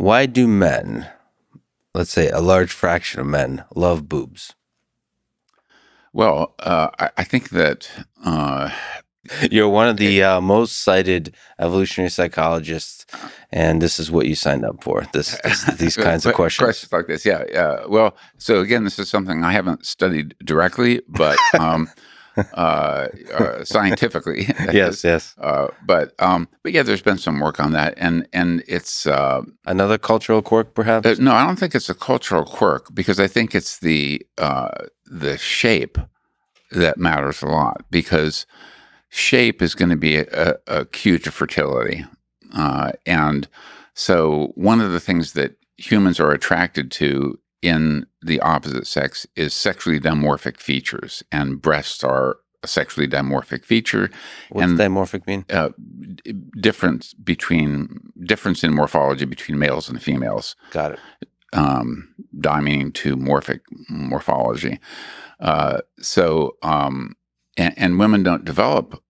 Why do men, let's say a large fraction of men, love boobs? Well, I think that You're one of the most cited evolutionary psychologists, and this is what you signed up for. These kinds of questions. questions like this, yeah. Well, so again, this is something I haven't studied directly, but scientifically, Yes, yes. but yeah, there's been some work on that, and it's Another cultural quirk, perhaps. no, I don't think it's a cultural quirk because I think it's the shape that matters a lot because shape is going to be a cue to fertility. And so one of the things that humans are attracted to in the opposite sex is sexually dimorphic features, and breasts are a sexually dimorphic feature. What's and dimorphic mean? Difference in morphology between males and females. Got it. Di meaning to morphic morphology. And women don't develop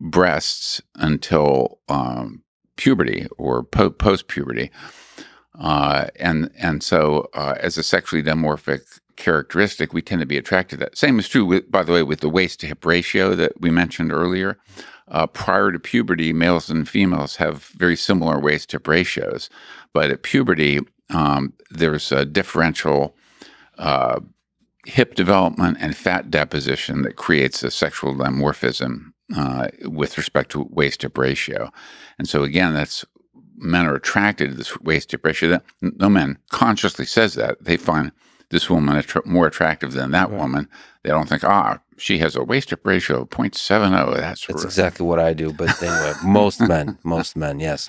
breasts until puberty or post-puberty. And so as a sexually dimorphic characteristic, we tend to be attracted to that. Same is true, by the way, with the waist-to-hip ratio that we mentioned earlier. Prior to puberty, males and females have very similar waist-to-hip ratios. But at puberty, there's a differential hip development and fat deposition that creates a sexual dimorphism with respect to waist-hip ratio. And so again, men are attracted to this waist-hip ratio. No man consciously says that. They find this woman more attractive than that woman. They don't think, she has a waist-hip ratio of 0.70. That's exactly what I do. But anyway, most men, yes.